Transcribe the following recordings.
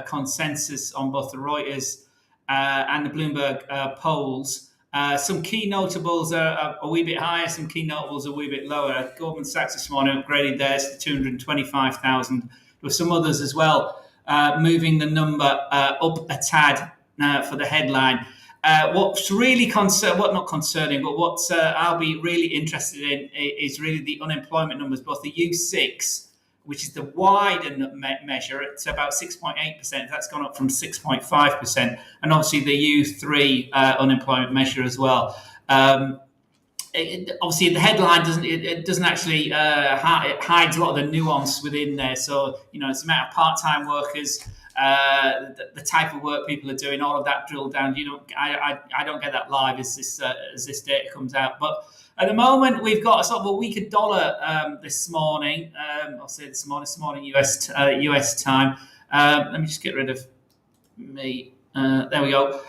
consensus on both the Reuters and the Bloomberg polls. Some key notables are a wee bit higher, some key notables are a wee bit lower. Goldman Sachs this morning upgraded theirs to 225,000. There were some others as well, moving the number up a tad for the headline. What's really not concerning, but what I'll be really interested in is really the unemployment numbers, both the U6, which is the wider measure, it's about 6.8%. That's gone up from 6.5%, and obviously the U3 unemployment measure as well. Obviously, the headline doesn't actually it hides a lot of the nuance within there. So it's the amount of part-time workers, the type of work people are doing, all of that drilled down. I don't get that live as this data comes out, but at the moment we've got a sort of a weaker dollar this morning. I'll say this morning US time. Let me just get rid of me. There we go.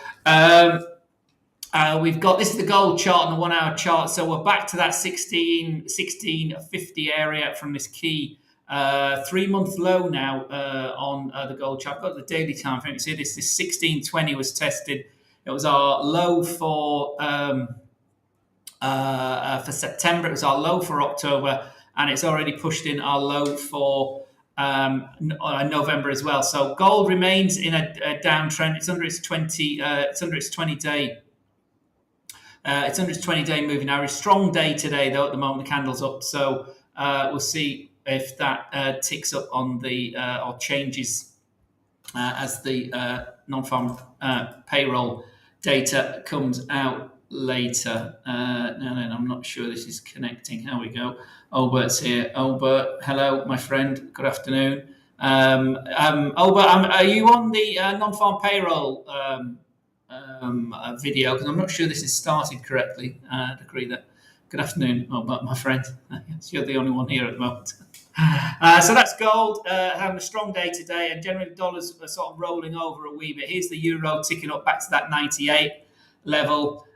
We've got, this is the gold chart and the 1 hour chart. So we're back to that 1650 area from this key 3-month low now on the gold chart. I've got the daily time frame. You see this 1620 was tested. It was our low for September. It was our low for October, and it's already pushed in our low for November as well. So gold remains in a downtrend. It's under its 20 day. It's under its 20-day moving average. Strong day today, though. At the moment, the candle's up, so we'll see if that ticks up on the or changes as the non-farm payroll data comes out later. No, I'm not sure this is connecting. Here we go. Albert's here. Albert, hello, my friend. Good afternoon. Albert, are you on the non-farm payroll video? Because I'm not sure this is started correctly. Good afternoon, Albert, my friend. You're the only one here at the moment. So that's gold having a strong day today, and generally dollars are sort of rolling over a wee bit. Here's the euro ticking up back to that 98 level.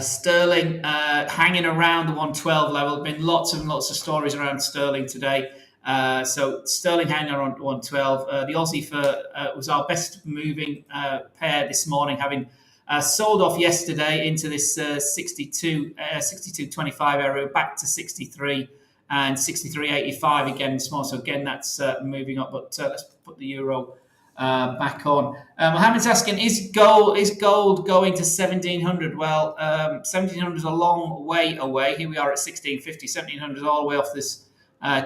Sterling hanging around the 112 level. Been lots and lots of stories around sterling today. So sterling hanging around 112. The Aussie was our best moving pair this morning, having sold off yesterday into this 62.25 area, back to 63 and 63.85 again this morning. So again, that's moving up. But let's put the euro back on. Mohammed's asking, is gold going to 1700? Well, 1700 is a long way away. Here we are at 1650. 1700 is all the way off this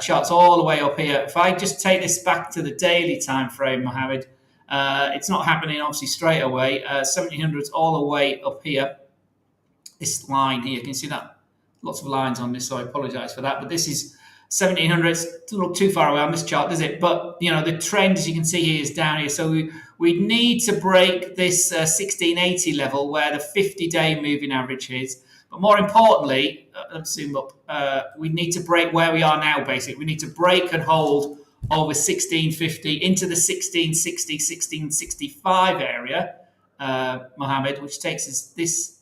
chart's all the way up here. If I just take this back to the daily time frame, Mohammed, it's not happening obviously straight away. 1700 is all the way up here. This line here, can you see that? Lots of lines on this, so I apologise for that. But this is 1700. It doesn't look too far away on this chart, does it? But the trend, as you can see here, is down here. So we need to break this 1680 level where the 50-day moving average is. But more importantly, let's zoom up. We need to break where we are now. Basically, we need to break and hold over 1650 into the 1660, 1665 area, Mohammed, which takes us this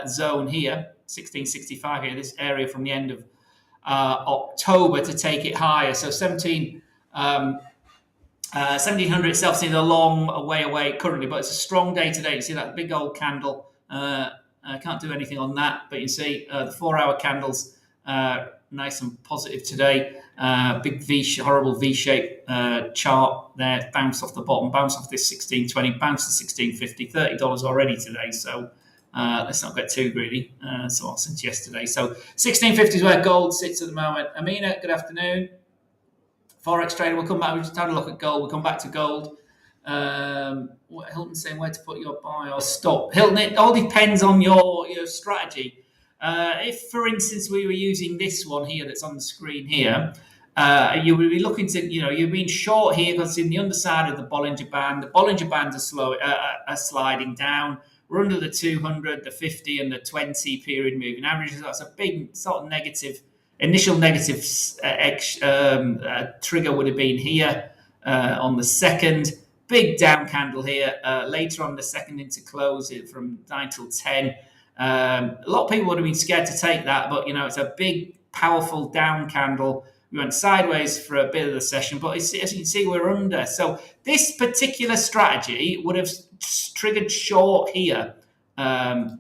zone here, 1665 here, this area from the end of October to take it higher. So 1700 itself seems a long way away currently, but it's a strong day today. You see that big old candle. I can't do anything on that, but you see the 4-hour candles nice and positive today. Big horrible V-shaped chart there, bounced off the bottom, bounced off this 1620, bounced to 1650, $30 already today. So let's not get too greedy. Since yesterday. So 1650 is where gold sits at the moment. Amina, good afternoon. Forex trader, we'll come back. We just had a look at gold. We'll come back to gold. Hilton's saying where to put your buy or stop. Hilton, it all depends on your strategy. If, for instance, we were using this one here that's on the screen here, you would be looking to, you're being short here because it's in the underside of the Bollinger Band. The Bollinger Bands are sliding down. We're under the 200, the 50, and the 20 period moving averages. That's a big sort of initial negative trigger would have been here on the second. Big down candle here. Later on the second into close it from 9 till 10. A lot of people would have been scared to take that, but it's a big, powerful down candle. We went sideways for a bit of the session, but as you can see, we're under. So this particular strategy would have triggered short here, Hilton.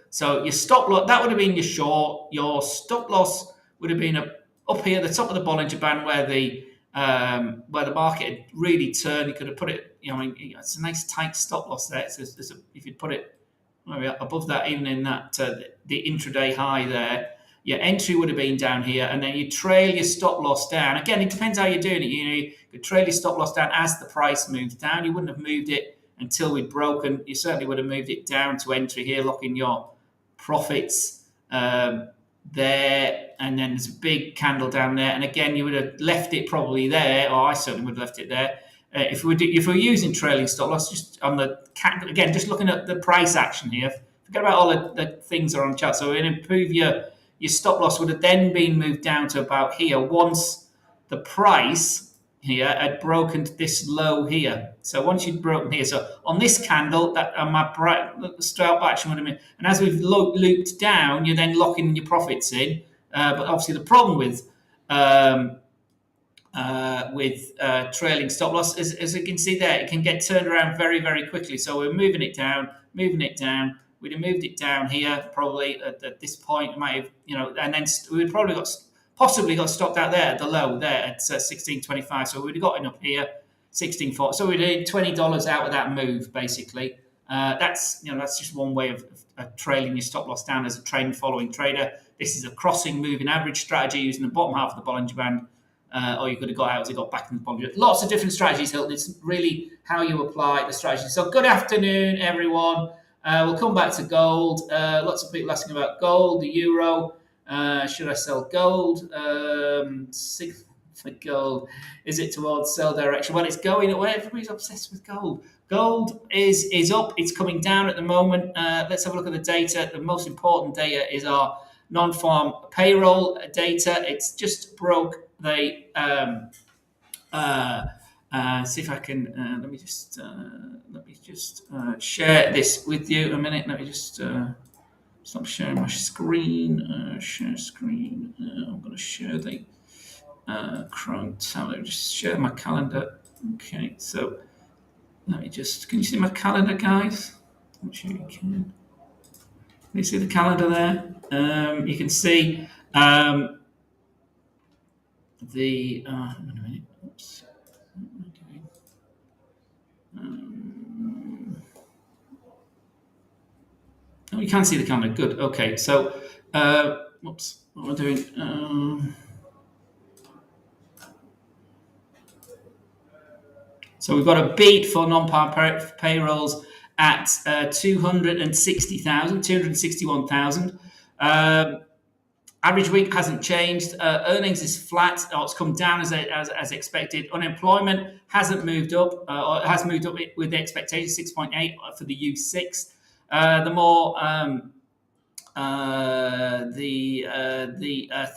So your stop loss, that would have been your short. Your stop loss would have been up here, the top of the Bollinger Band, where the market had really turned. You could have put it, it's a nice tight stop loss there. If you'd put it above that, even in that the intraday high there, your entry would have been down here, and then you trail your stop loss down. Again, it depends how you're doing it. You could trail your stop loss down as the price moves down. You wouldn't have moved it until we'd broken. You certainly would have moved it down to entry here, locking your profits there, and then there's a big candle down there, and again you would have left it probably there, or I certainly would have left it there. If we're using trailing stop loss, just on the again, just looking at the price action here, forget about all the things that are on the chart. So we're going to improve your stop loss would have then been moved down to about here once the price here had broken this low here. So once you'd broken here, so on this candle, that my scalp action would have been, and as we've looped down, you're then locking your profits in. But obviously the problem with trailing stop loss is, as you can see there, it can get turned around very, very quickly. So we're moving it down. We'd have moved it down here probably at this point. Might have, and then we'd probably possibly got stopped out there at the low there at 16.25. So we'd have gotten up here 16.4. So we'd had $20 out of that move basically. That's just one way of trailing your stop loss down as a trend following trader. This is a crossing moving average strategy using the bottom half of the Bollinger Band. Or you could have got out as it got back in the Bollinger Band. Lots of different strategies, Hilton. It's really how you apply the strategy. So good afternoon, everyone. We'll come back to gold. Lots of people asking about gold, the euro. Should I sell gold? For gold, is it towards sell direction? Well, it's going away. Everybody's obsessed with gold. Gold is up. It's coming down at the moment. Let's have a look at the data. The most important data is our non-farm payroll data. It's just broke the. See if I can. Let me just share this with you a minute. Let me just stop sharing my screen. Share screen. I'm going to share the Chrome tab. Let me just share my calendar. Okay, so let me just. Can you see my calendar, guys? I'm sure you can. Can you see the calendar there? You can see the. Wait a minute. Oops. Oh, you can see the calendar. Good. Okay. So, whoops. What am I doing? So we've got a beat for non-par payrolls at 260,000, 261,000. Average week hasn't changed. Earnings is flat. It's come down as expected. Unemployment hasn't moved up, or has moved up with the expectation 6.8 for the U6. The more the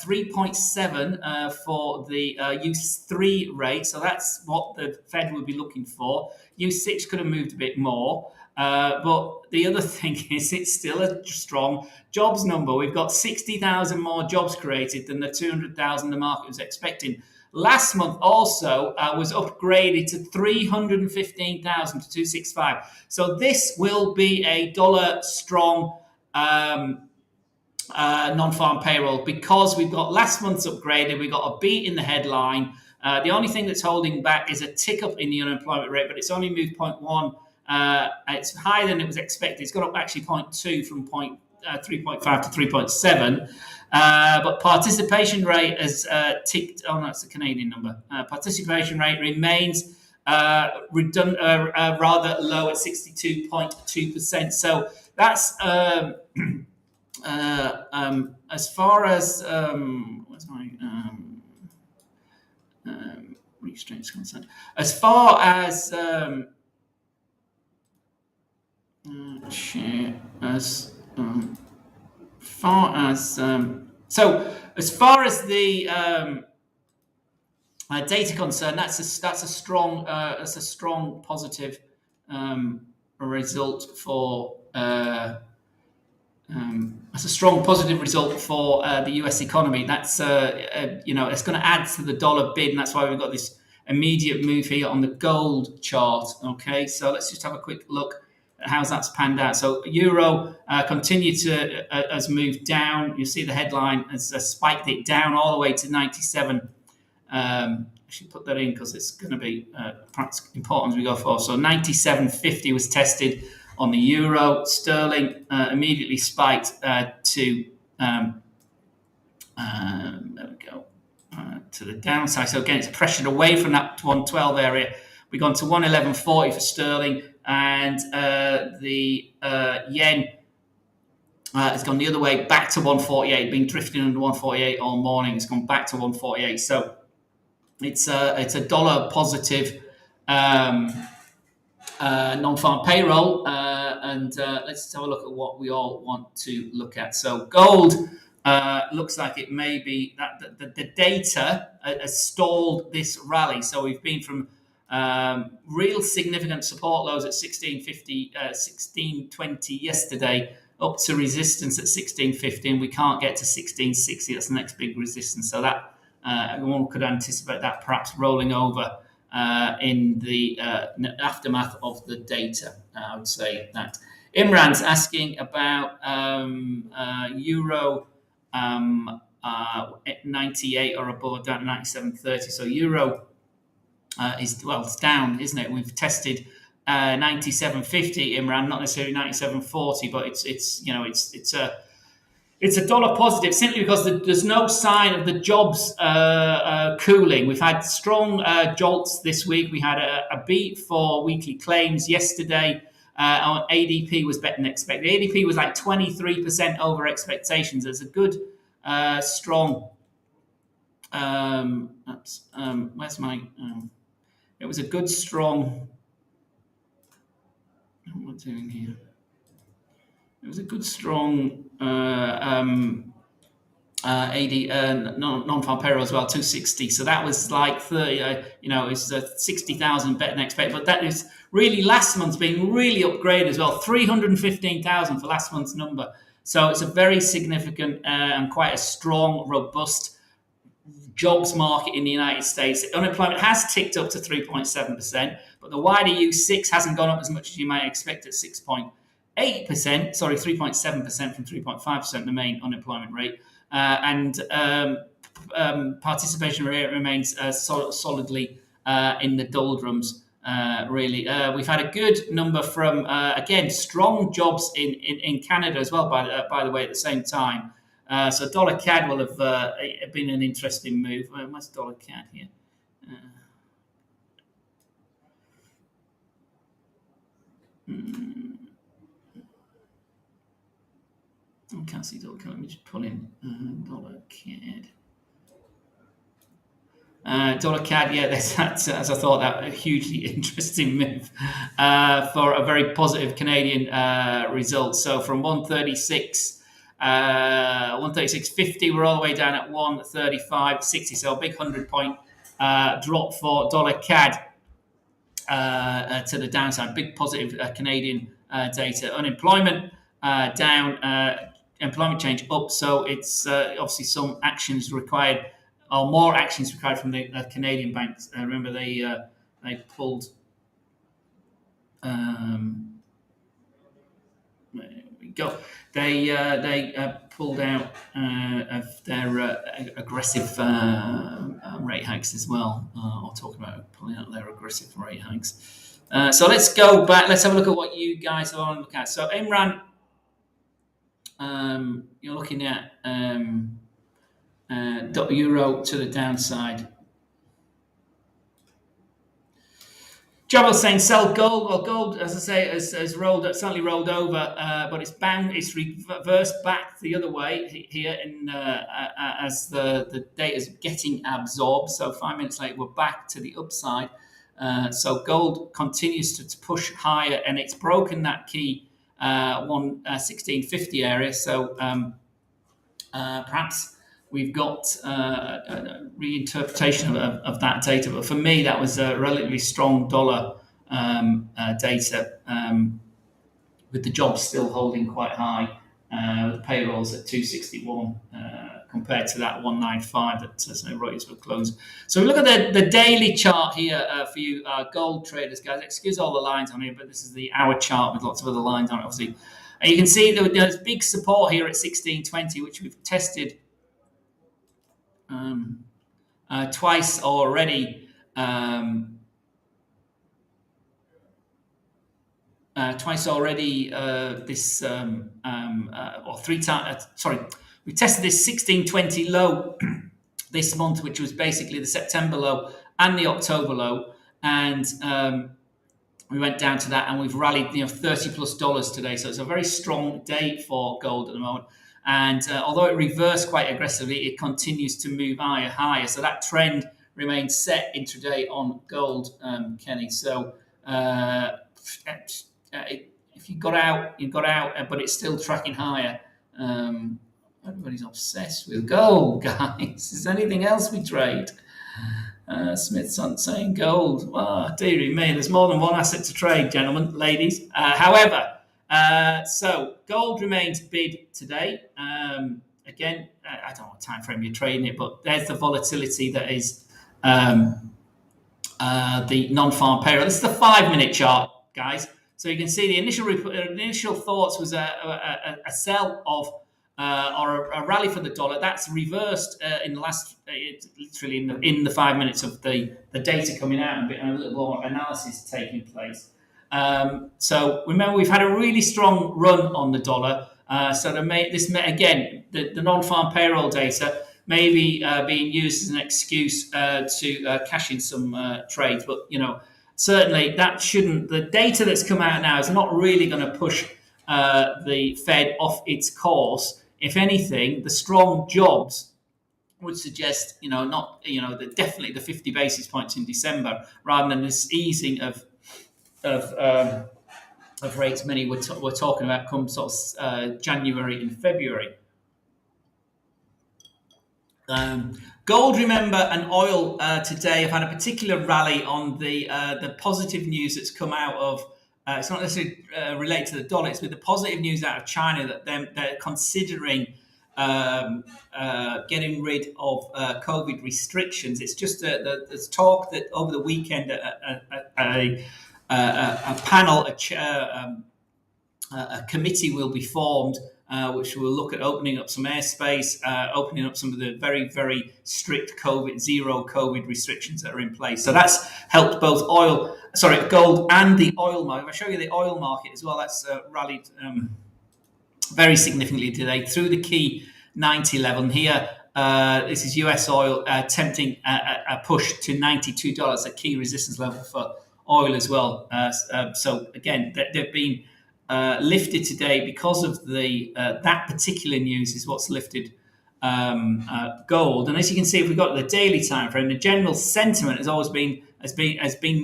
3.7 for the U3 rate. So that's what the Fed would be looking for. U6 could have moved a bit more. But the other thing is it's still a strong jobs number. We've got 60,000 more jobs created than the 200,000 the market was expecting. Last month also was upgraded to 315,000 to 265. So this will be a dollar strong non-farm payroll because we've got last month's upgraded. We've got a beat in the headline. The only thing that's holding back is a tick up in the unemployment rate, but it's only moved 0.1. It's higher than it was expected. It's gone up actually 0.2 from 3.5 to 3.7. But participation rate has ticked. Oh no, it's a Canadian number. Participation rate remains rather low at 62.2%. So that's as far as what's my restraints concerned. As far as as far as the data concerned, that's a strong positive result for That's a strong positive result for the US economy. That's it's going to add to the dollar bid, and that's why we've got this immediate move here on the gold chart. Okay, so let's just have a quick look at how that's panned out. So euro continued to has moved down. You see the headline has spiked it down all the way to 97. I should put that in because it's going to be perhaps important as we go forward. So 97.50 was tested on the euro. Sterling immediately spiked to there we go to the downside. So again, it's pressured away from that 112 area. We've gone to 111.40 for sterling, and the yen has gone the other way back to 148. Been drifting under 148 all morning. It's gone back to 148. So it's a dollar positive non-farm payroll, and let's have a look at what we all want to look at. So gold looks like it may be that the data has stalled this rally. So we've been from real significant support lows at 1650, 1620 yesterday, up to resistance at 1650, and we can't get to 1660. That's the next big resistance. So that one could anticipate that perhaps rolling over in the aftermath of the data. I would say that. Imran's asking about euro 98 or above, down to 97.30. So euro it's down, isn't it? We've tested 97.50, Imran, not necessarily 97.40, but it's a dollar positive simply because there's no sign of the jobs cooling. We've had strong jolts this week. We had a beat for weekly claims yesterday. ADP was better than expected. ADP was like 23% over expectations. There's a good, strong. Where's my? It was a good, strong. What's doing here? It was a good, strong non-farm payroll as well, 260. So that was like 30. It's 60,000 better than expected. But that is really last month's being really upgraded as well, 315,000 for last month's number. So it's a very significant and quite a strong, robust jobs market in the United States. Unemployment has ticked up to 3.7%, but the wider U6 hasn't gone up as much as you might expect at 6.8%. Sorry, 3.7% from 3.5%, the main unemployment rate. And participation rate remains solidly in the doldrums, really. We've had a good number from, again, strong jobs in Canada as well, by the way, at the same time. So dollar CAD will have been an interesting move. Where's dollar CAD here? I can't see dollar CAD. Let me just pull in dollar CAD. Dollar CAD, yeah, that's as I thought, that a hugely interesting move for a very positive Canadian result. So from 136. 136.50, we're all the way down at 135.60, so a big 100-point drop for dollar CAD to the downside. Big positive Canadian data. Unemployment down, employment change up, so it's obviously some actions required, or more actions required from the Canadian banks. Remember they pulled. Go. They pulled out of their aggressive rate hikes as well. I'll talk about pulling out their aggressive rate hikes. So let's go back. Let's have a look at what you guys are on look at. So Imran, you're looking at euro to the downside. Jabal saying sell gold. Well, gold, as I say, has certainly rolled over, but it's reversed back the other way here as the data is getting absorbed. So 5 minutes later, we're back to the upside. So gold continues to push higher, and it's broken that key 1650 area. So perhaps we've got a reinterpretation of that data. But for me, that was a relatively strong dollar data with the jobs still holding quite high. with the payrolls at 261 compared to that 195 that Reuters will close. So we look at the daily chart here for you gold traders, guys. Excuse all the lines on here, but this is the hour chart with lots of other lines on it, obviously. And you can see that there's big support here at 1620, which we've tested twice already. This or three times. Sorry, we tested this 1620 low this month, which was basically the September low and the October low, and we went down to that, and we've rallied $30+ today. So it's a very strong day for gold at the moment. And although it reversed quite aggressively, it continues to move higher. So that trend remains set intraday on gold, Kenny. So if you got out, you got out, but it's still tracking higher. Everybody's obsessed with gold, guys. Is there anything else we trade? Smith's on saying gold. Oh, dearie me, there's more than one asset to trade, gentlemen, ladies. However, so gold remains bid today. Again, I don't know what time frame you're trading it, but there's the volatility that is the non-farm payroll. This is the 5-minute chart, guys. So you can see the initial thoughts was a sell of or a rally for the dollar. That's reversed in the last, literally in the 5 minutes of the data coming out, and a little more analysis taking place. So remember, we've had a really strong run on the dollar. So again, the non-farm payroll data may be being used as an excuse to cash in some trades, but certainly that shouldn't. The data that's come out now is not really going to push the Fed off its course. If anything, the strong jobs would suggest, definitely the 50 basis points in December, rather than this easing of rates many we're talking about come sort of January and February. Gold, remember, and oil today have had a particular rally on the positive news that's come out of. It's not necessarily related to the dollar. It's with the positive news out of China that they're considering getting rid of COVID restrictions. It's just there's talk that over the weekend a panel, a committee will be formed, which will look at opening up some airspace, opening up some of the very, very strict zero COVID restrictions that are in place. So that's helped both gold and the oil market. I'll show you the oil market as well. That's rallied very significantly today through the key 90 level. And here, this is US oil attempting a push to $92, a key resistance level for oil as well. So again, they've been lifted today because of that particular news is what's lifted gold. And as you can see, if we've got the daily time frame, the general sentiment has always been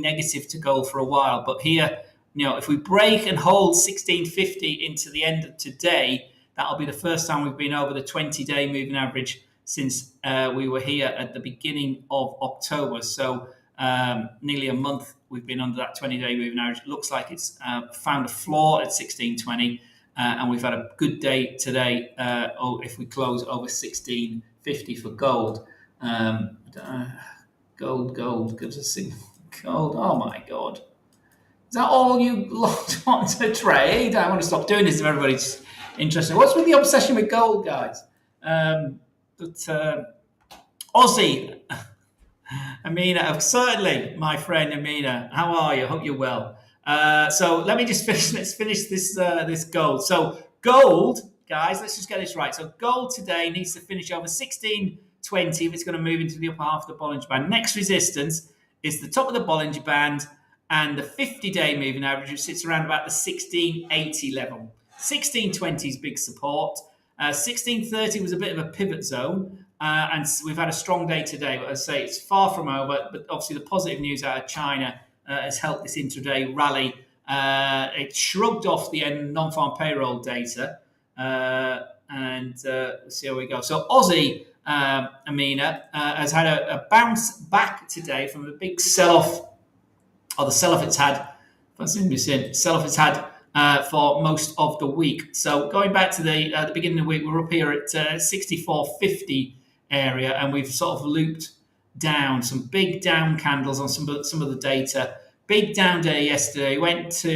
negative to gold for a while. But here, if we break and hold 1650 into the end of today, that'll be the first time we've been over the 20-day moving average since we were here at the beginning of October. So nearly a month we've been under that 20-day moving average. It looks like it's found a floor at 1620, and we've had a good day today. If we close over 1650 for gold, gold gives us gold. Oh my God, is that all you lot want to trade? I want to stop doing this if everybody's interested. What's with the obsession with gold, guys? Aussie. Amina, certainly, my friend Amina. How are you? Hope you're well. So let me just finish. Let's finish this gold. So gold, guys, let's just get this right. So gold today needs to finish over 1620 if it's going to move into the upper half of the Bollinger Band. Next resistance is the top of the Bollinger Band and the 50-day moving average, which sits around about the 1680 level. 1620 is big support. 1630 was a bit of a pivot zone. And we've had a strong day today, but as I say, it's far from over. But obviously, the positive news out of China has helped this intraday rally. It shrugged off the non-farm payroll data, and let's see how we go. So Aussie, Amina, has had a bounce back today from a big sell-off, or the sell-off it's had. If I zoom this in, sell-off it's had for most of the week. So going back to the beginning of the week, we're up here at 64.50 area, and we've sort of looped down some big down candles on some of the data. Big down day yesterday. Went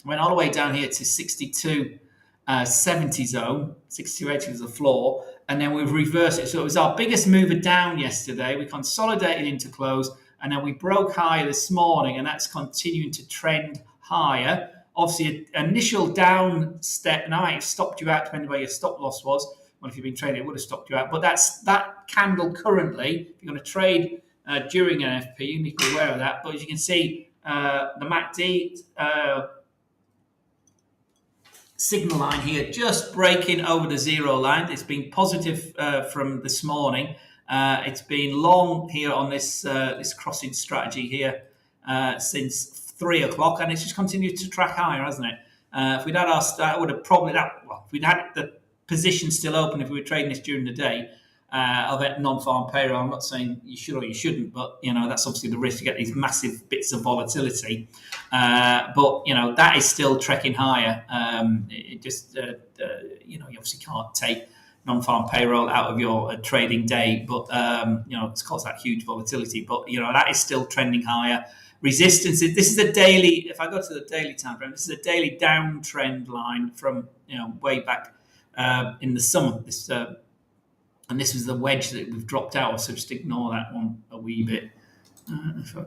all the way down here to 62.70 zone. 62.80 was the floor, and then we've reversed it. So it was our biggest mover down yesterday. We consolidated into close, and then we broke higher this morning, and that's continuing to trend higher. Obviously, an initial down step, and I might have stopped you out depending where your stop loss was. Well, if you've been trading, it would have stopped you out. But that candle currently, if you're going to trade during an FP, you need to be aware of that. But as you can see, the MACD signal line here just breaking over the zero line. It's been positive from this morning. It's been long here on this crossing strategy here since 3 o'clock, and it's just continued to track higher, hasn't it? If we'd had our start, would have probably if we'd had the position still open, if we were trading this during the day of non-farm payroll. I'm not saying you should or you shouldn't, but that's obviously the risk. You get these massive bits of volatility, but that is still trekking higher. It just you obviously can't take non-farm payroll out of your trading day, but it's caused that huge volatility. But that is still trending higher. Resistance. This is a daily. If I go to the daily time frame, this is a daily downtrend line from way back in the summer. And this was the wedge that we've dropped out of. So just ignore that one a wee bit. If I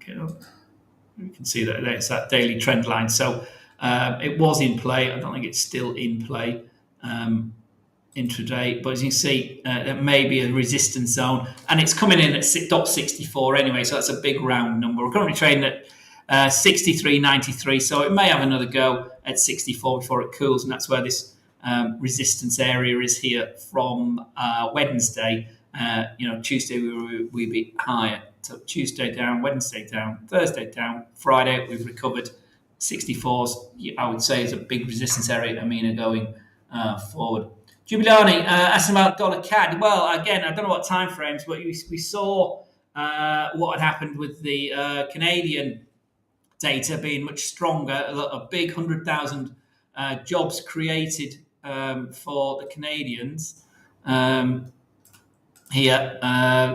get up, you can see that it's that daily trend line. So it was in play. I don't think it's still in play intraday, but as you can see, there may be a resistance zone, and it's coming in at 64 anyway, so that's a big round number. We're currently trading at 63.93, so it may have another go at 64 before it cools, and that's where this resistance area is here from Wednesday. Tuesday we'll be higher. So Tuesday down, Wednesday down, Thursday down, Friday we've recovered. 64s, I would say, is a big resistance area. going forward. Jubilani asking about dollar CAD. Well, again, I don't know what time frames, but we saw what had happened with the Canadian data being much stronger. A big 100,000 jobs created for the Canadians here.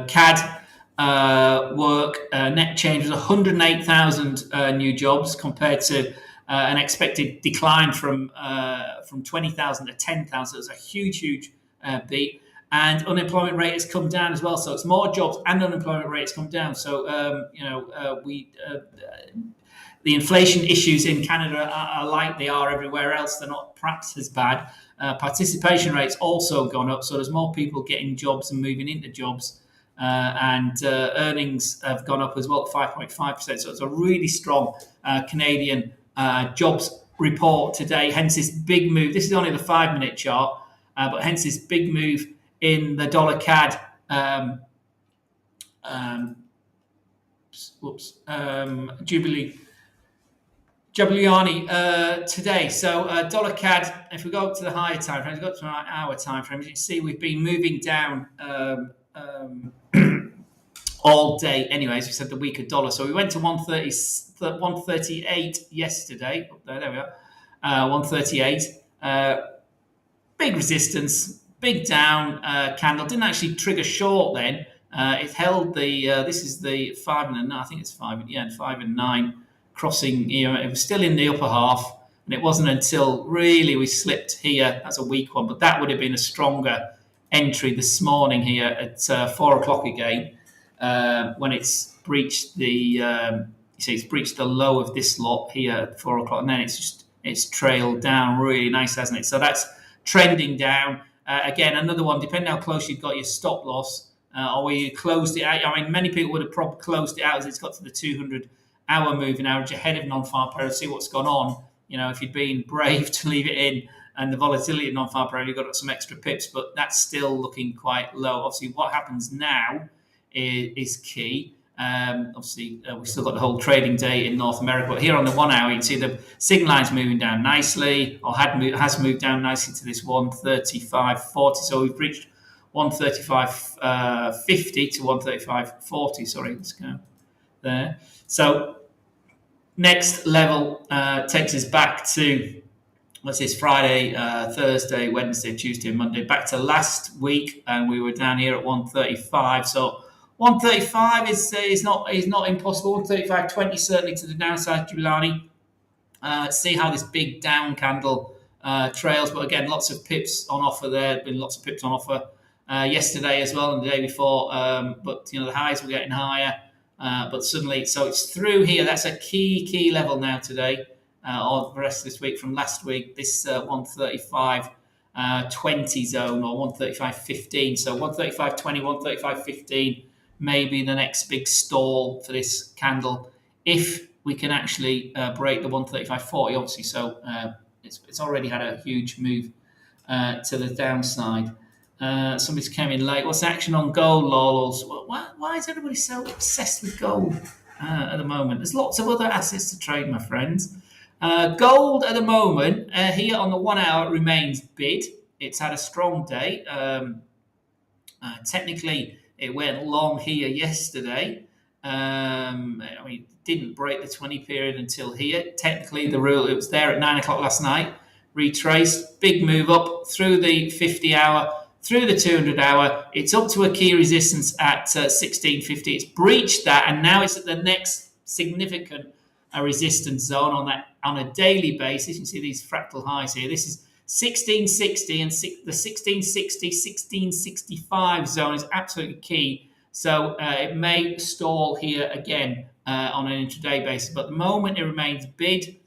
CAD work net change was 108,000 new jobs compared to an expected decline from 20,000 to 10,000. So it's a huge beat. And unemployment rate has come down as well. So it's more jobs and unemployment rate has come down. So, the inflation issues in Canada are like they are everywhere else. They're not perhaps as bad. Participation rate's also gone up. So there's more people getting jobs and moving into jobs. And earnings have gone up as well, 5.5%. So it's a really strong Canadian jobs report today. Hence this big move. This is only the 5-minute chart, but hence this big move in the dollar CAD. Jubiliani today. So dollar CAD. If we go up to the higher time frames, go up to our time frames, you can see we've been moving down all day. Anyways, we said the weaker dollar. So we went to 138 yesterday. There we are. 138. Big resistance, big down candle. Didn't actually trigger short then. It held the. This is the 5 and 9. I think it's 5. Yeah, 5 and 9 crossing. It was still in the upper half, and it wasn't until really we slipped here. That's a weak one, but that would have been a stronger entry this morning here at 4 o'clock again. When it's breached the it's breached the low of this lot here at 4 o'clock, and then it's trailed down really nice, hasn't it? So that's trending down. Again, another one, depending how close you've got your stop loss, or where you closed it out. I mean, many people would have probably closed it out as it's got to the 200-hour moving average ahead of non-farm payroll, see what's gone on. If you'd been brave to leave it in, and the volatility of non-farm payroll, you've got some extra pips, but that's still looking quite low. Obviously, what happens now is key. Obviously, we've still got the whole trading day in North America, but here on the 1 hour, you can see the signal line's moving down nicely, or has moved down nicely to this 135.40. So we've reached 135.50 to 135.40. Sorry, let's go there. So Next level takes us back to, what's this, Friday, Thursday, Wednesday, Tuesday, Monday, back to last week, and we were down here at 135. So 135 is not impossible. 135.20 certainly to the downside, Giuliani. See how this big down candle trails, but again, lots of pips on offer there. Been lots of pips on offer yesterday as well, and the day before. But the highs were getting higher, but suddenly, so it's through here. That's a key level now today, or the rest of this week from last week. This 135. 20 zone or 135.15. So 135.20, 135.15 may be the next big stall for this candle if we can actually break the 135.40, obviously. So it's already had a huge move to the downside. Somebody's come in late. What's the action on gold, Laurels? Why is everybody so obsessed with gold at the moment? There's lots of other assets to trade, my friends. Gold at the moment, here on the 1 hour, remains bid. It's had a strong day. Technically, it went long here yesterday. It didn't break the 20 period until here. Technically, the rule, it was there at 9 o'clock last night. Retraced, big move up through the 50 hour, through the 200 hour. It's up to a key resistance at 1650. It's breached that, and now it's at the next significant resistance zone on a daily basis. You see these fractal highs here. This is 1660, and the 1665 zone is absolutely key. So it may stall here again on an intraday basis, but at the moment it remains bid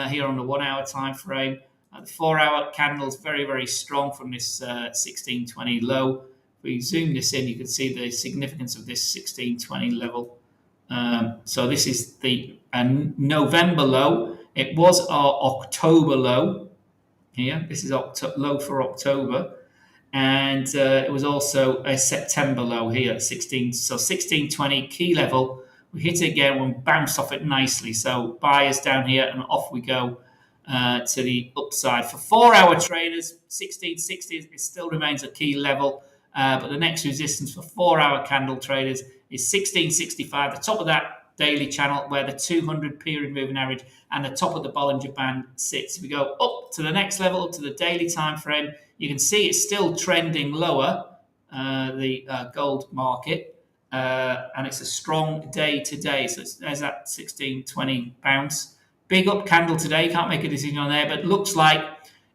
here on the 1 hour time frame. The 4 hour candle is very strong from this 1620 low. If we zoom this in, you can see the significance of this 1620 level. So this is the November low. It was our October low here. This is low for October. And it was also a September low here at 16. So 1620 key level. We hit it again and bounced off it nicely. So buyers down here and off we go to the upside. For 4 hour traders, 1660 it still remains a key level. But the next resistance for 4 hour candle traders is 1665, the top of that daily channel where the 200 period moving average and the top of the Bollinger Band sits. If we go up to the next level, up to the daily time frame, you can see it's still trending lower, the gold market, and it's a strong day today. So there's that 1620 bounce. Big up candle today, can't make a decision on there, but it looks like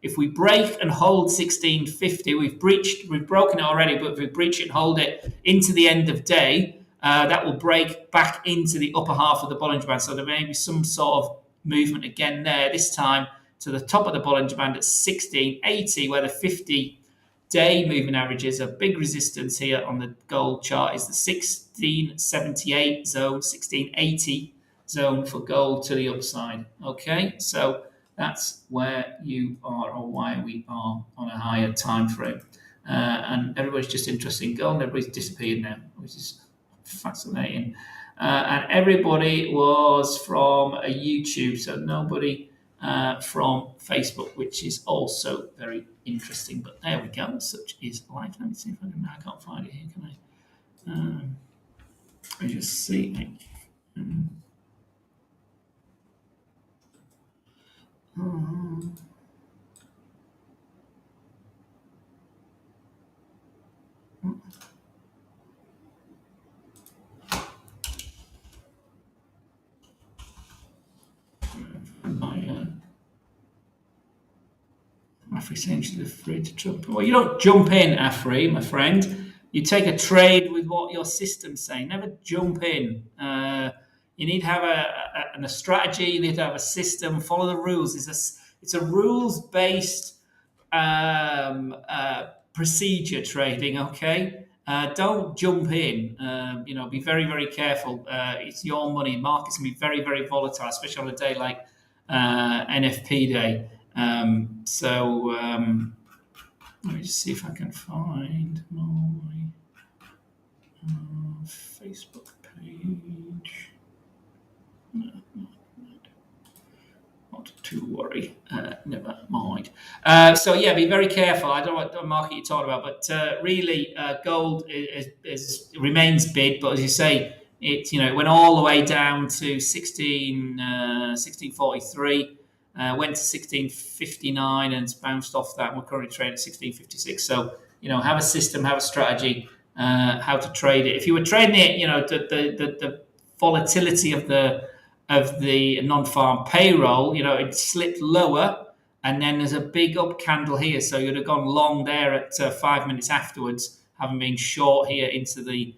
if we break and hold 1650, we've broken it already, but if we breach it and hold it into the end of day, that will break back into the upper half of the Bollinger Band. So there may be some sort of movement again there, this time to the top of the Bollinger Band at 1680, where the 50-day moving average is. A big resistance here on the gold chart is the 1678 zone, 1680 zone for gold to the upside. Okay, so that's where you are, or why we are on a higher time frame. And everybody's just interested in gold, and everybody's disappeared now, which is fascinating. And everybody was from a YouTube, so nobody from Facebook, which is also very interesting. But there we go. Such is life. Let me see if I can't find it here, can I? Let me just see. Afri seems to be afraid to jump. Well, you don't jump in, Afri, my friend. You take a trade with what your system's saying. Never jump in. You need to have a strategy. You need to have a system. Follow the rules. It's a rules-based procedure trading. Okay. Don't jump in. Be very careful. It's your money. Markets can be very volatile, especially on a day like NFP day. Let me just see if I can find my Facebook page. Not to worry. Never mind. Be very careful. I don't know what market you're talking about, but really, gold remains bid. But as you say, it it went all the way down to 1643. Went to 1659 and it's bounced off that. We're currently trading at 1656. So, have a system, have a strategy, how to trade it. If you were trading it, the volatility of the non-farm payroll, it slipped lower, and then there's a big up candle here. So you'd have gone long there at 5 minutes afterwards, having been short here into the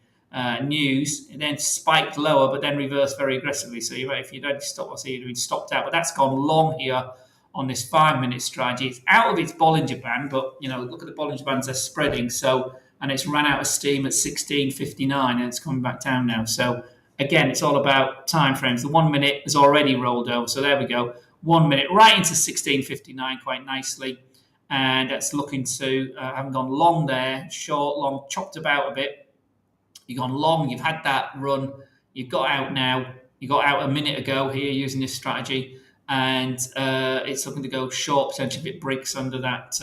news. It then spiked lower, but then reversed very aggressively. So if you don't stop, I'll see you'd been stopped out. But that's gone long here on this 5 minute strategy. It's out of its Bollinger Band, but look at the Bollinger Bands, they're spreading. So, and it's ran out of steam at 16:59, and it's coming back down now. So again, it's all about time frames. The 1 minute has already rolled over. So there we go. 1 minute right into 16:59 quite nicely. And that's looking to haven't gone long there, short, long, chopped about a bit. You've gone long, you've had that run, you've got out now, you got out a minute ago here using this strategy, and it's looking to go short, potentially if it breaks under that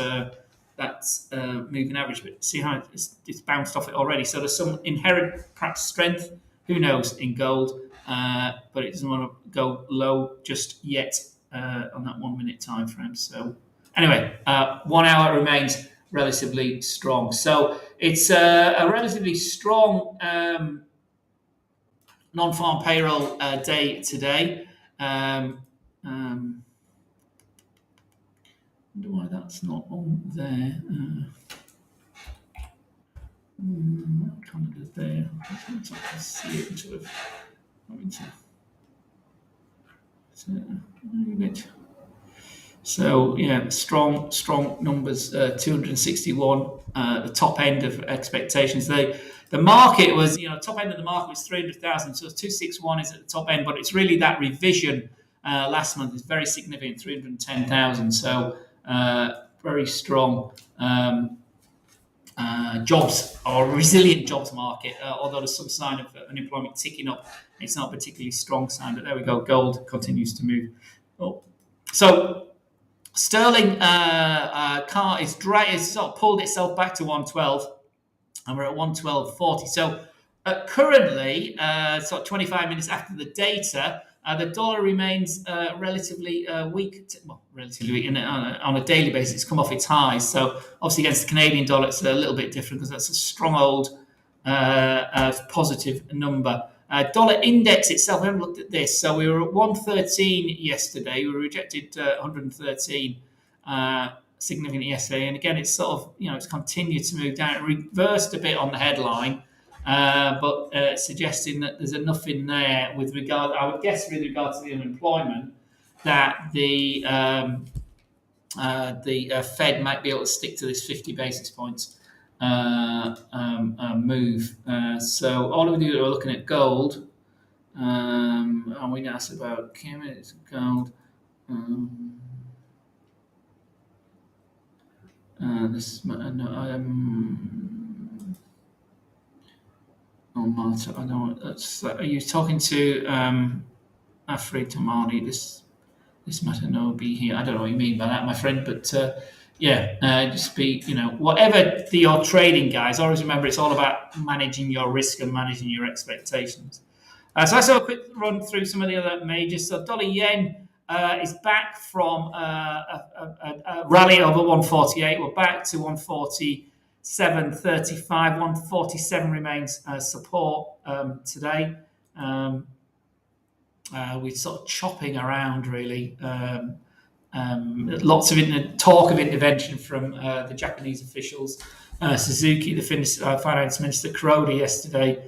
moving average. But see how it's bounced off it already. So there's some inherent perhaps strength, who knows, in gold, but it doesn't want to go low just yet on that 1 minute time frame. So anyway, 1 hour remains relatively strong. So it's a relatively strong non-farm payroll day today. Wonder why that's not on there. Canada's there. I can see it sort of. So yeah, strong numbers. 261, the top end of expectations. The market was, top end of the market was 300,000. So 261 is at the top end, but it's really that revision last month is very significant, 310,000. So very strong jobs or resilient jobs market. Although there's some sign of unemployment ticking up, it's not a particularly strong sign. But there we go. Gold continues to move. So sterling is dry. It's sort of pulled itself back to 112, and we're at 112.40. So currently, sort of 25 minutes after the data, the dollar remains relatively weak. Relatively weak on a daily basis. It's come off its highs. So obviously against the Canadian dollar, it's a little bit different because that's a strong old positive number. Dollar index itself, we haven't looked at this. So we were at 113 yesterday. We rejected 113 significantly yesterday. And again, it's sort of, it's continued to move down. It reversed a bit on the headline, but suggesting that there's enough in there with regard, I would guess, with regard to the unemployment, that the Fed might be able to stick to this 50 basis points move. So all we do, we're looking at gold, and we asked about gold. Marta, I don't. Are you talking to Afri Tamani? This Matanobi here. I don't know what you mean by that, my friend, but. Just be, whatever you're trading, guys, always remember it's all about managing your risk and managing your expectations. So let's have a quick run through some of the other majors. So dollar yen is back from a rally over 148. We're back to 147.35. 147 remains support today. We're sort of chopping around, really. Lots of talk of intervention from the Japanese officials. Suzuki, the finance minister, Kuroda yesterday,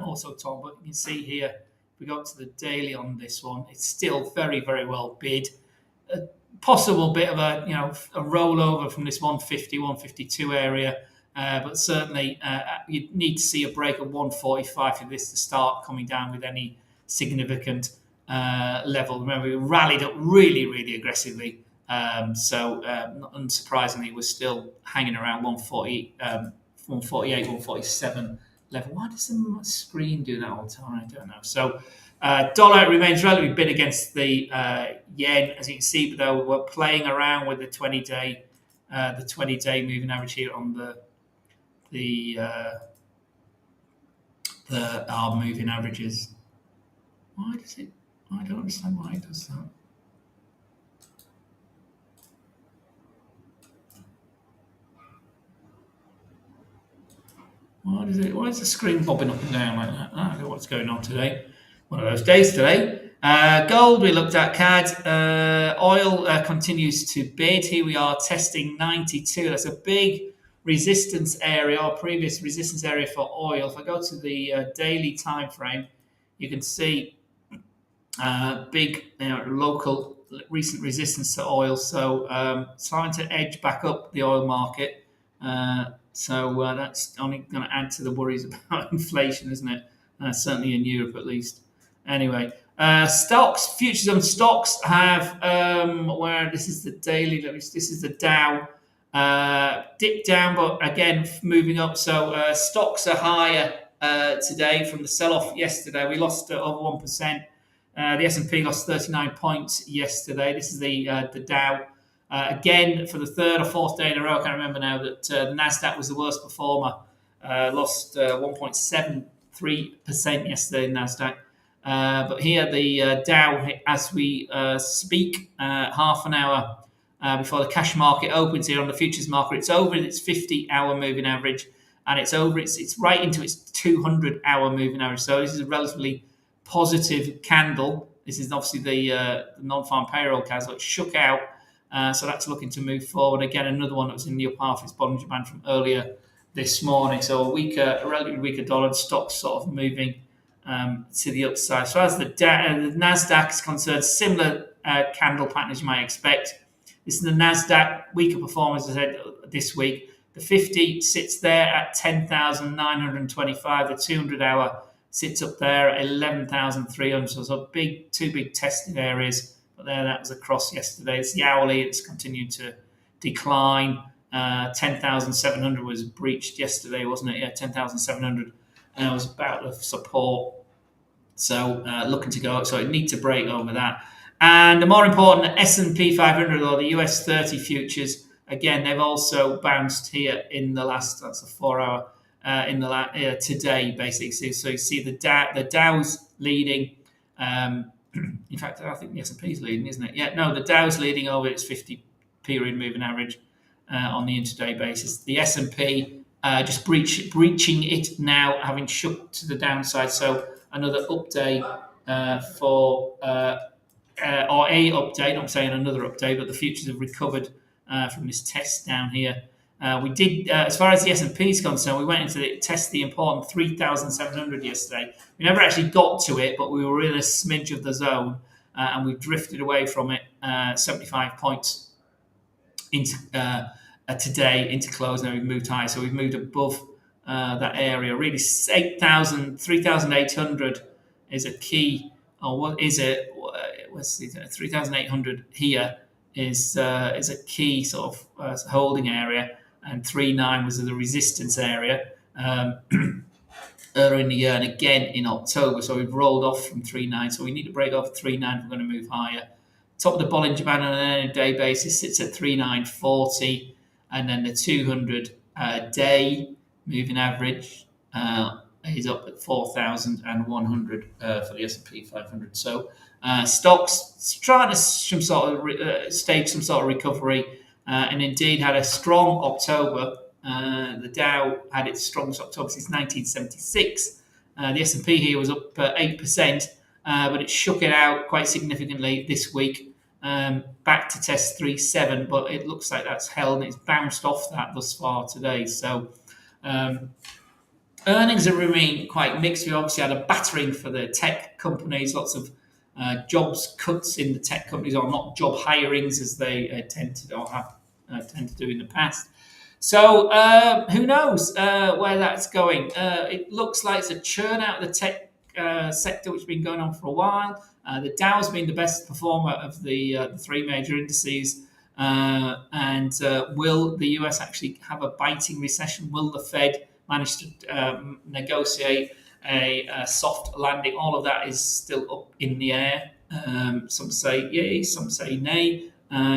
also talked. But you can see here, we got to the daily on this one. It's still very, very well bid. A possible bit of a rollover from this 150, 152 area, but certainly you need to see a break of 145 for this to start coming down with any significant level. Remember, we rallied up really, really aggressively. So unsurprisingly, we're still hanging around 148, 147 level. Why does the screen do that all the time? I don't know. So dollar remains relatively bid against the yen, as you can see, but though we're playing around with the 20-day moving average here on the our moving averages. Why does it? I don't understand why it does that. Why is the screen bobbing up and down like that? I don't know what's going on today. One of those days today. Gold we looked at, CAD. Oil continues to bid. Here we are testing 92. That's a big resistance area, or previous resistance area for oil. If I go to the daily time frame, you can see big local recent resistance to oil. So starting to edge back up the oil market. So that's only going to add to the worries about inflation, isn't it? Certainly in Europe, at least. Anyway, stocks, futures on stocks have where this is the daily. This is the Dow. Dipped down, but again moving up. So stocks are higher today from the sell-off yesterday. We lost over 1%. The S&P lost 39 points yesterday. This is the Dow. Again, for the third or fourth day in a row, I can't remember now, that the Nasdaq was the worst performer. Lost 1.73% yesterday in Nasdaq. But here the Dow, as we speak, half an hour before the cash market opens here on the futures market, it's over its 50-hour moving average, and it's over. It's right into its 200-hour moving average. So this is a relatively positive candle. This is obviously the non-farm payroll candle. It shook out. So that's looking to move forward. Again, another one that was in the upper half of its Bollinger Band from earlier this morning. So a relatively weaker dollar, stocks sort of moving to the upside. So as the Nasdaq is concerned, similar candle pattern as you might expect. This is the Nasdaq weaker performance, as I said, this week. The 50 sits there at 10,925. The 200-hour sits up there at 11,300. So two big testing areas. But there, that was across yesterday. It's the hourly. It's continued to decline. 10,700 was breached yesterday, wasn't it? Yeah, 10,700 was about the support. So looking to go up. So it needs to break over that. And the more important, S&P 500 or the US 30 futures, again, they've also bounced here in the last, that's a 4 hour, today, basically. So you see the Dow's leading. In fact, I think the S&P is leading, isn't it? Yeah, no, the Dow's leading over its 50 period moving average on the intraday basis. The S&P just breaching it now, having shook to the downside. So another update or a update. I'm saying another update, but the futures have recovered from this test down here. We did, as far as the S&P is concerned, we went into the important 3,700 yesterday. We never actually got to it, but we were in a smidge of the zone, and we drifted away from it 75 points into today into close, and we've moved higher. So we've moved above that area. Really, 3,800 is a key. Or what is it? Let's see, 3,800 here is a key sort of holding area, and 3.9 was the resistance area earlier in the year, and again in October. So we've rolled off from 3.9. So we need to break off 3.9 if we're going to move higher. Top of the Bollinger Band on an day basis sits at 3.940, and then the 200 day moving average is up at 4,100 for the S&P 500. So stocks trying to stage some sort of recovery, and indeed had a strong October. The Dow had its strongest October since 1976. The S&P here was up 8%, but it shook it out quite significantly this week, back to test 3.7, but it looks like that's held and it's bounced off that thus far today. So earnings have remained quite mixed. We obviously had a battering for the tech companies, lots of jobs cuts in the tech companies, or not job hirings as they tend to do in the past. So who knows where that's going? It looks like it's a churn out of the tech sector, which has been going on for a while. The Dow's been the best performer of the three major indices. And will the US actually have a biting recession? Will the Fed manage to negotiate a soft landing? All of that is still up in the air. Some say yay, some say nay.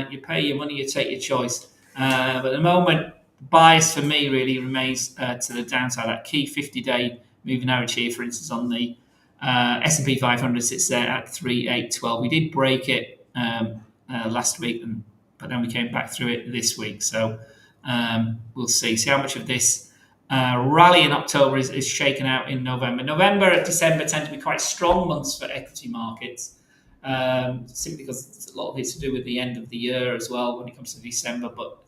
You pay your money, you take your choice. But at the moment, bias for me really remains to the downside. That key 50-day moving average here, for instance, on the S&P 500 sits there at 3812. We did break it last week, but then we came back through it this week. So we'll see how much of this rally in October is shaken out in November. November and December tend to be quite strong months for equity markets, simply because a lot of it's to do with the end of the year as well when it comes to December, but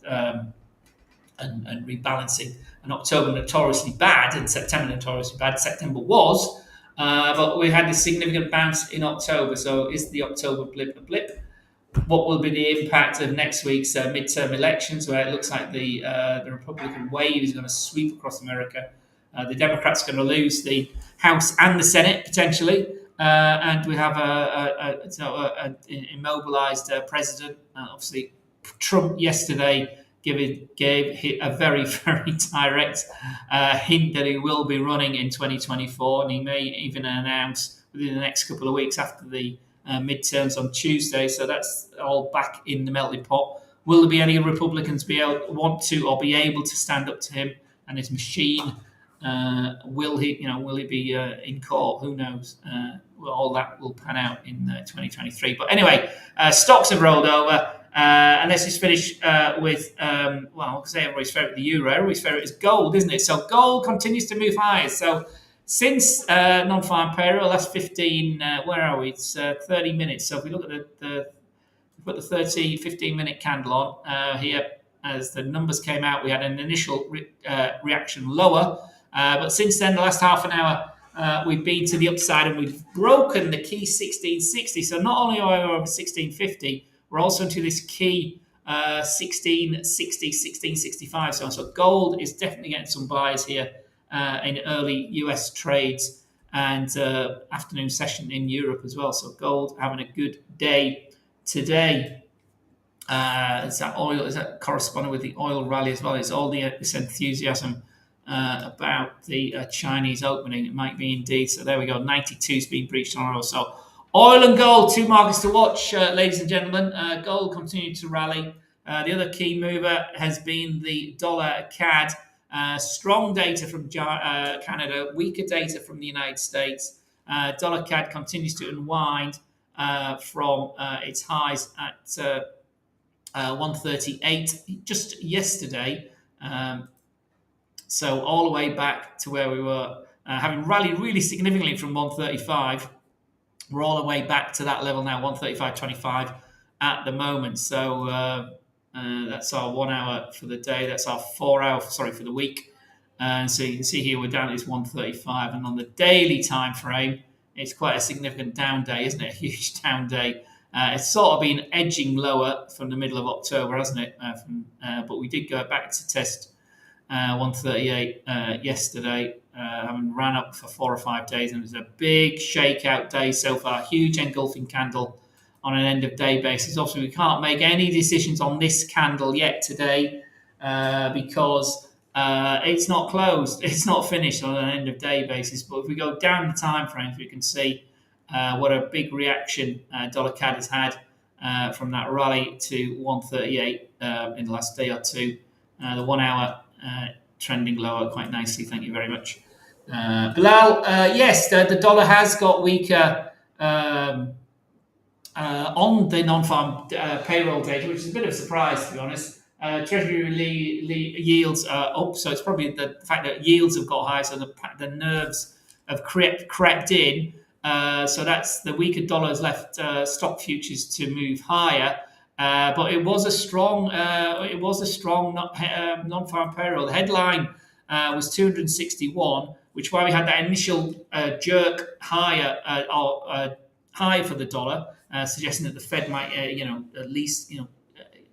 and rebalancing. And October notoriously bad, and September notoriously bad. September was, but we had a significant bounce in October. So is the October blip a blip? What will be the impact of next week's midterm elections, where it looks like the Republican wave is going to sweep across America? The Democrats are going to lose the House and the Senate potentially, and we have an immobilized president. Obviously, Trump yesterday gave a very, very direct hint that he will be running in 2024, and he may even announce within the next couple of weeks after the midterms on Tuesday. So that's all back in the melting pot. Will there be any Republicans want to or be able to stand up to him and his machine? Will he be in court? Who knows? All that will pan out in 2023. But anyway, stocks have rolled over. And let's just finish with, I'll say everybody's favourite, the euro. Everybody's favourite is gold, isn't it? So gold continues to move higher. So since non-farm payroll, that's 15, where are we? It's 30 minutes. So if we look at put the 15-minute candle on here, as the numbers came out, we had an initial reaction lower. But since then, the last half an hour, we've been to the upside and we've broken the key 1660. So not only are we over 1650, we're also into this key 1660, 1665. So gold is definitely getting some buys here in early US trades and afternoon session in Europe as well. So gold having a good day today. Is that corresponding with the oil rally as well? It's all this enthusiasm about the Chinese opening. It might be indeed. So there we go. 92's been breached on oil. So oil and gold, two markets to watch, ladies and gentlemen. Gold continued to rally. The other key mover has been the dollar CAD. Strong data from Canada, weaker data from the United States. Dollar CAD continues to unwind from its highs at 138 just yesterday. So all the way back to where we were, having rallied really significantly from 135. We're all the way back to that level now, 135.25 at the moment. So that's our 1 hour for the day. That's our 4 hour, for the week. And so you can see here we're down at this 135. And on the daily time frame, it's quite a significant down day, isn't it? A huge down day. It's sort of been edging lower from the middle of October, hasn't it? But we did go back to test 138 yesterday, having ran up for 4 or 5 days, and it was a big shakeout day so far. Huge engulfing candle on an end of day basis. Obviously, we can't make any decisions on this candle yet today because it's not closed, it's not finished on an end of day basis. But if we go down the time frames, we can see what a big reaction dollar CAD has had from that rally to 138 in the last day or two. The 1 hour trending lower quite nicely. Thank you very much, Bilal. Yes, the dollar has got weaker on the non-farm payroll data, which is a bit of a surprise, to be honest. Treasury yields are up, so it's probably the fact that yields have got higher, so the nerves have crept in. So that's the weaker dollar has left stock futures to move higher. But it was a strong non-farm payroll. The headline was 261, which why we had that initial jerk higher high for the dollar, suggesting that the Fed might at least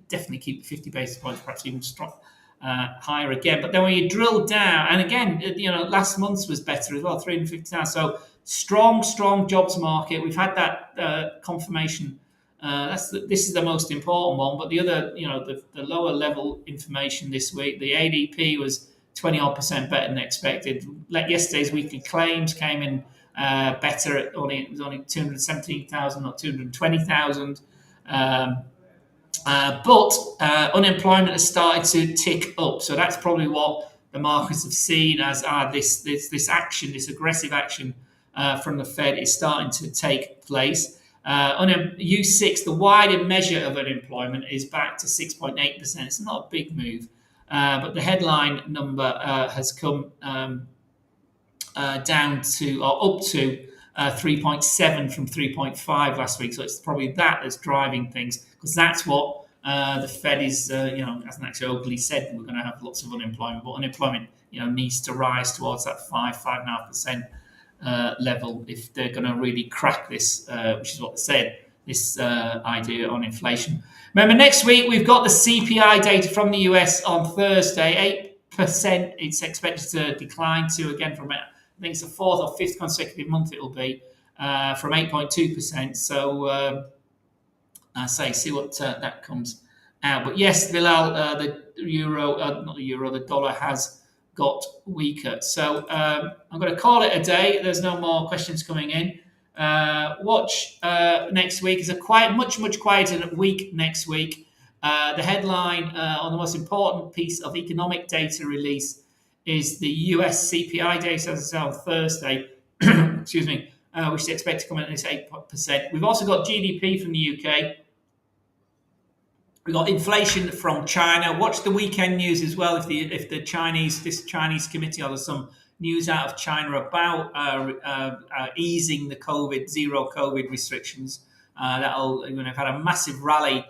definitely keep 50 basis points, perhaps even strong higher again. But then when you drill down, and again, last month's was better as well, 350,000. So strong jobs market. We've had that confirmation. This is the most important one, but the other, the lower level information this week, the ADP was 20% better than expected. Yesterday's weekly claims came in better. It was only 217,000, not 220,000. But unemployment has started to tick up, so that's probably what the markets have seen as this action, this aggressive action from the Fed is starting to take place. On a U6, the wider measure of unemployment is back to 6.8%. It's not a big move, but the headline number has come down to or up to 3.7 from 3.5 last week. So it's probably that's driving things, because that's what the Fed is, hasn't actually openly said we're going to have lots of unemployment, but unemployment, needs to rise towards that 5.5% level if they're going to really crack this, which is what they said, this idea on inflation. Remember, next week we've got the CPI data from the US on Thursday, 8%. It's expected to decline to, again, from, I think it's the fourth or fifth consecutive month it will be, from 8.2%. So I say, see what that comes out. But yes, Bilal, the euro, not the euro, the dollar has got weaker. So I'm going to call it a day. There's no more questions coming in. Watch next week. It's a much quieter week next week. The headline on the most important piece of economic data release is the US CPI data, as I said, on Thursday, excuse me, which is expected to come in at this 8%. We've also got GDP from the UK. We've got inflation from China. Watch the weekend news as well. If the this Chinese committee, or there's some news out of China about easing the zero COVID restrictions, that'll have had a massive rally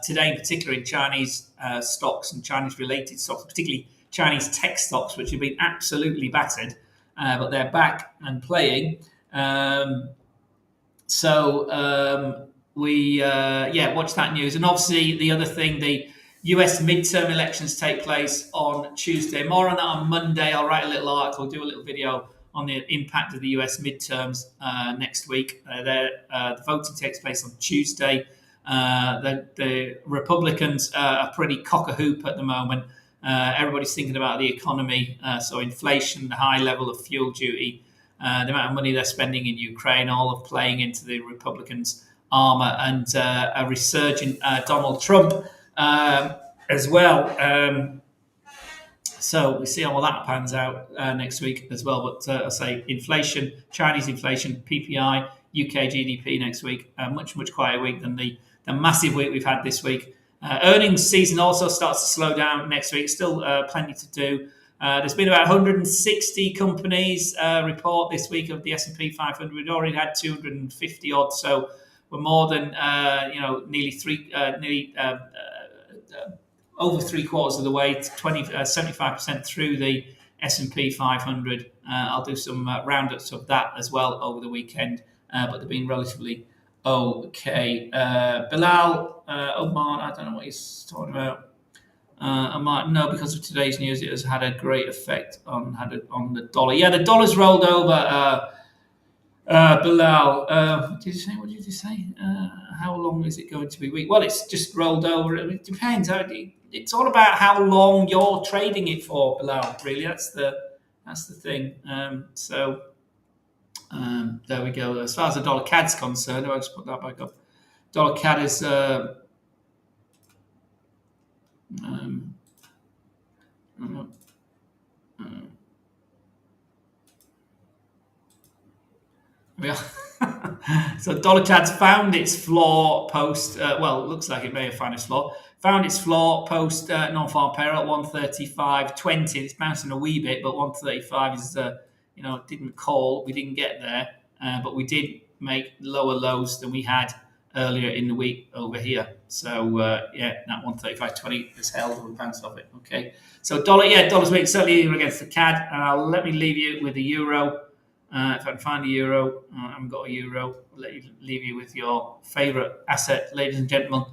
today, in particular in Chinese stocks and Chinese related stocks, particularly Chinese tech stocks, which have been absolutely battered, but they're back and playing. Watch that news. And obviously the other thing, the US midterm elections take place on Tuesday. More on that on Monday. I'll write a little article, do a little video on the impact of the US midterms next week. The voting takes place on Tuesday. The Republicans are pretty cock-a-hoop at the moment. Everybody's thinking about the economy, so inflation, the high level of fuel duty, the amount of money they're spending in Ukraine, all of playing into the Republicans' armor, and a resurgent Donald Trump as well. So we see how all that pans out next week as well. But I say inflation, Chinese inflation, PPI, UK GDP next week, much quieter week than the massive week we've had this week. Earnings season also starts to slow down next week. Still plenty to do. There's been about 160 companies report this week of the S&P 500. We'd already had 250 odd, so we're more than over 3/4 of the way, 75% through the S&P 500. I'll do some roundups of that as well over the weekend, but they've been relatively okay. Bilal, Oman, I don't know what he's talking about. No, because of today's news, it has had a great effect on the dollar. Yeah, the dollar's rolled over. Bilal, what did you say? How long is it going to be weak? Well, it's just rolled over. It depends. It's all about how long you're trading it for, Bilal. Really, that's the thing. There we go. As far as the dollar CAD's concerned, I'll just put that back up. Dollar CAD is. So dollar CAD's found its floor post. Well, it looks like it may have found its floor. Found its floor post non-farm payroll at 135.20. It's bouncing a wee bit, but 135 is didn't call. We didn't get there, but we did make lower lows than we had earlier in the week over here. So that 135.20 has held. We bounced off it. Okay. So dollar's weak, certainly against the CAD. Let me leave you with the euro. If I can find a euro, I haven't got a euro. I'll leave you with your favourite asset, ladies and gentlemen,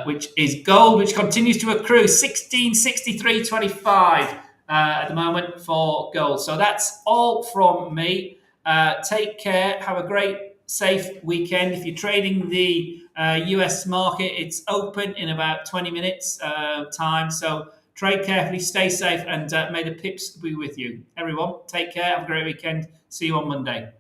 which is gold, which continues to accrue 1663.25 at the moment for gold. So that's all from me. Take care. Have a great, safe weekend. If you're trading the US market, it's open in about 20 minutes time. So trade carefully, stay safe, and may the pips be with you. Everyone, take care. Have a great weekend. See you on Monday.